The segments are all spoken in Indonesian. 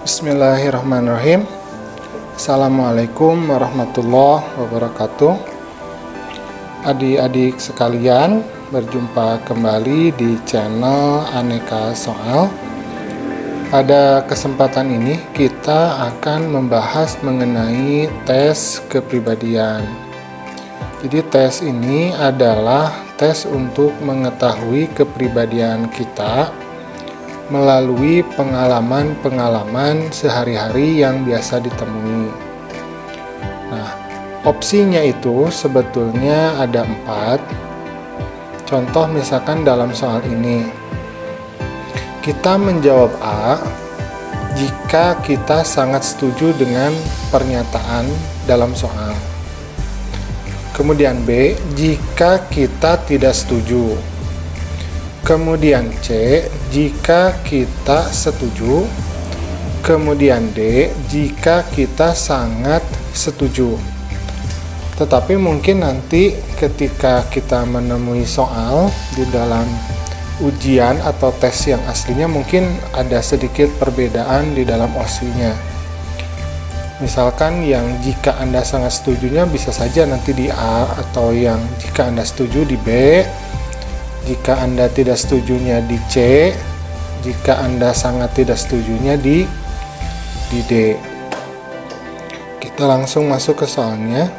Bismillahirrahmanirrahim. Assalamualaikum warahmatullahi wabarakatuh. Adik-adik sekalian, berjumpa kembali di channel Aneka Soal. Pada kesempatan ini kita akan membahas mengenai tes kepribadian. Jadi tes ini adalah tes untuk mengetahui kepribadian kita melalui pengalaman-pengalaman sehari-hari yang biasa ditemui. Nah, opsinya itu sebetulnya ada 4. Contoh misalkan dalam soal ini, kita menjawab A jika kita sangat setuju dengan pernyataan dalam soal. Kemudian B, jika kita tidak setuju. Kemudian C, jika kita setuju. Kemudian D, jika kita sangat setuju. Tetapi mungkin nanti ketika kita menemui soal di dalam ujian atau tes yang aslinya mungkin ada sedikit perbedaan di dalam OSI-nya. Misalkan yang jika Anda sangat setujunya bisa saja nanti di A, atau yang jika Anda setuju di B. Jika Anda tidak setujunya di C, jika Anda sangat tidak setujunya di D. Kita langsung masuk ke soalnya.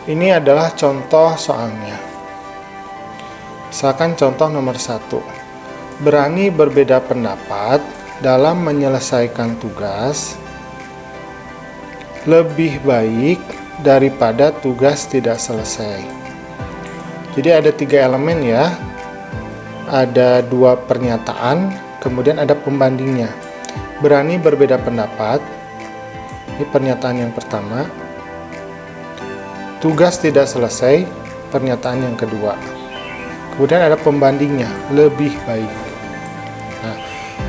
Ini adalah contoh soalnya. Misalkan contoh nomor 1. Berani berbeda pendapat dalam menyelesaikan tugas lebih baik daripada tugas tidak selesai. Jadi ada 3 elemen ya, ada 2 pernyataan, kemudian ada pembandingnya. Berani berbeda pendapat, ini pernyataan yang pertama. Tugas tidak selesai, pernyataan yang kedua. Kemudian ada pembandingnya, lebih baik. Nah,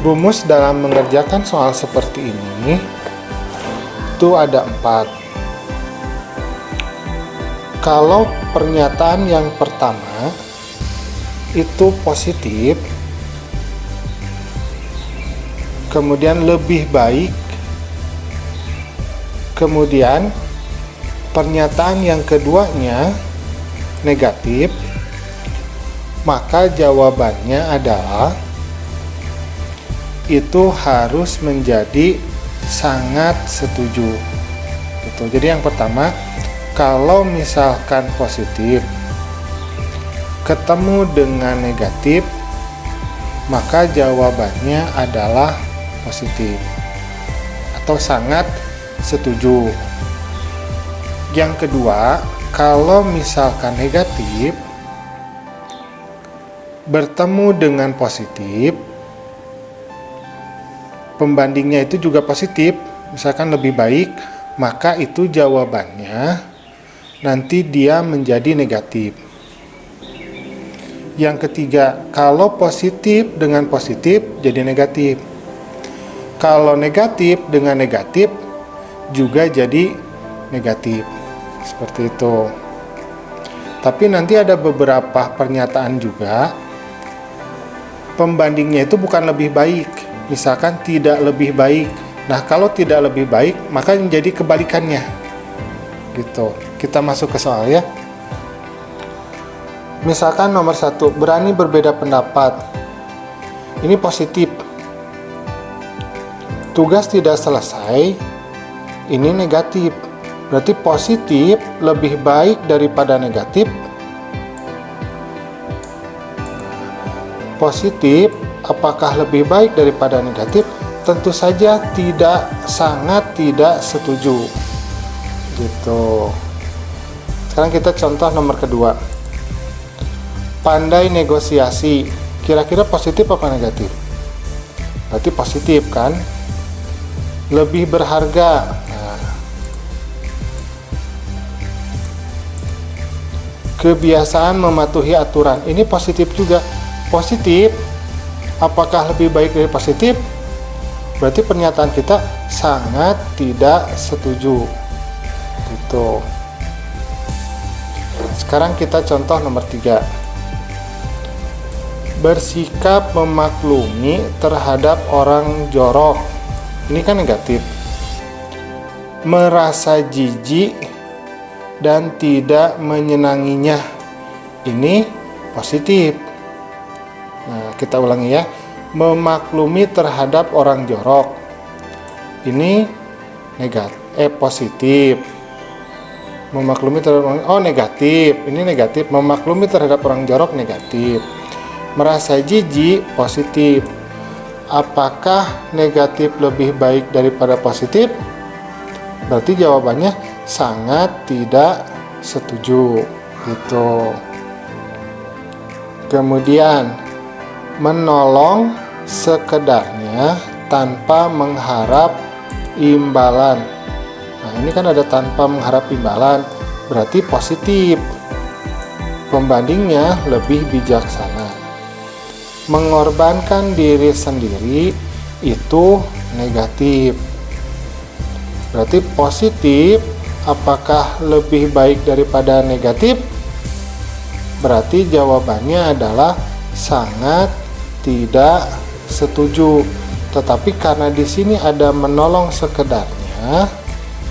rumus dalam mengerjakan soal seperti ini itu ada 4. Kalau pernyataan yang pertama itu positif, kemudian lebih baik, kemudian pernyataan yang keduanya negatif, maka jawabannya adalah itu harus menjadi sangat setuju. Gitu. Jadi yang pertama, kalau misalkan positif ketemu dengan negatif, maka jawabannya adalah positif atau sangat setuju. Yang kedua, kalau misalkan negatif bertemu dengan positif, pembandingnya itu juga positif, misalkan lebih baik, maka itu jawabannya nanti dia menjadi negatif. Yang ketiga, kalau positif dengan positif jadi negatif. Kalau negatif dengan negatif juga jadi negatif. Seperti itu. Tapi nanti ada beberapa pernyataan juga pembandingnya itu bukan lebih baik. Misalkan tidak lebih baik. Nah, kalau tidak lebih baik maka menjadi kebalikannya. Gitu. Kita masuk ke soal ya. Misalkan nomor 1, berani berbeda pendapat. Ini positif. Tugas tidak selesai. Ini negatif. Berarti positif lebih baik daripada negatif. Positif apakah lebih baik daripada negatif? Tentu saja tidak, sangat tidak setuju. Gitu. Sekarang kita contoh nomor kedua. Pandai negosiasi. Kira-kira positif apa negatif? Berarti positif kan? Lebih berharga. Nah. Kebiasaan mematuhi aturan. Ini positif juga. Positif. Apakah lebih baik dari positif? Berarti pernyataan kita sangat tidak setuju. Gitu. Sekarang kita contoh nomor 3. bersikap memaklumi terhadap orang jorok. Ini kan negatif. Merasa jijik dan tidak menyenanginya. Ini positif. Nah, kita ulangi ya. Memaklumi terhadap orang jorok. Ini positif. Memaklumi terhadap negatif. Ini negatif. Memaklumi terhadap orang jorok negatif. Merasa jijik positif. Apakah negatif lebih baik daripada positif? Berarti jawabannya sangat tidak setuju. Gitu. Kemudian menolong sekedarnya tanpa mengharap imbalan. Nah, ini kan ada tanpa mengharap imbalan, berarti positif. Pembandingnya lebih bijaksana. Mengorbankan diri sendiri itu negatif. Berarti positif. Apakah lebih baik daripada negatif? Berarti jawabannya adalah sangat tidak setuju. Tetapi karena di sini ada menolong sekedarnya,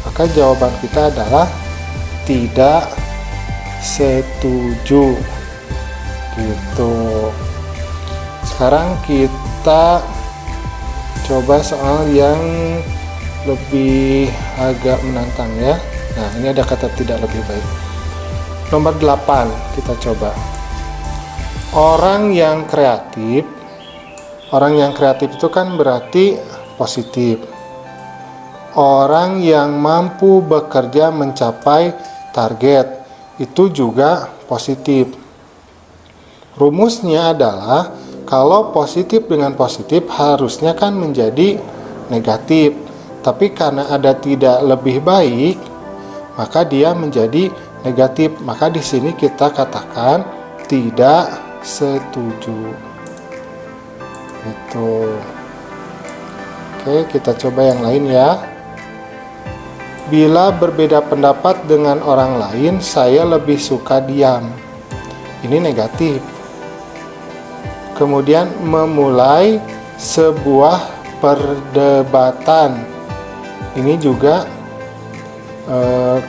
maka jawaban kita adalah tidak setuju. Gitu. Sekarang kita coba soal yang lebih agak menantang ya. Nah, ini ada kata tidak lebih baik. Nomor 8 kita coba. Orang yang kreatif itu kan berarti positif. Orang yang mampu bekerja mencapai target itu juga positif. Rumusnya adalah kalau positif dengan positif harusnya kan menjadi negatif. Tapi karena ada tidak lebih baik, maka dia menjadi negatif. Maka di sini kita katakan tidak setuju. Itu. Oke, kita coba yang lain ya. Bila berbeda pendapat dengan orang lain, saya lebih suka diam. Ini negatif. Kemudian memulai sebuah perdebatan. Ini juga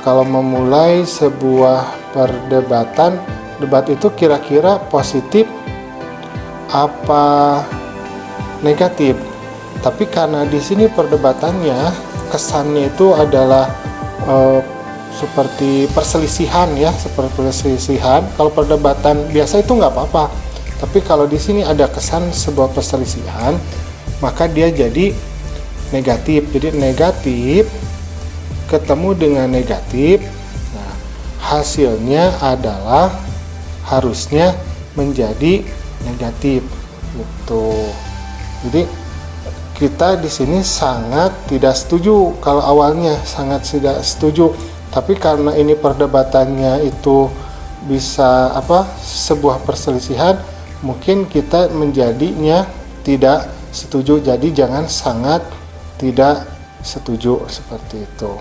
kalau memulai sebuah perdebatan, debat itu kira-kira positif apa negatif. Tapi karena di sini perdebatannya kesannya itu adalah seperti perselisihan ya, seperti perselisihan. Kalau perdebatan biasa itu nggak apa-apa. Tapi kalau di sini ada kesan sebuah perselisihan, maka dia jadi negatif. Jadi negatif ketemu dengan negatif. Nah, hasilnya adalah harusnya menjadi negatif. Gitu. Jadi kita di sini sangat tidak setuju. Kalau awalnya sangat tidak setuju, tapi karena ini perdebatannya itu bisa sebuah perselisihan, mungkin kita menjadinya tidak setuju. Jadi jangan sangat tidak setuju seperti itu.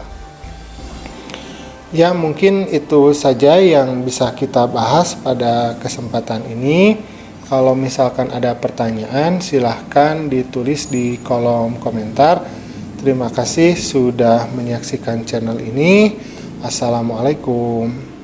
Ya, mungkin itu saja yang bisa kita bahas pada kesempatan ini. Kalau misalkan ada pertanyaan, silahkan ditulis di kolom komentar. Terima kasih sudah menyaksikan channel ini. Assalamualaikum.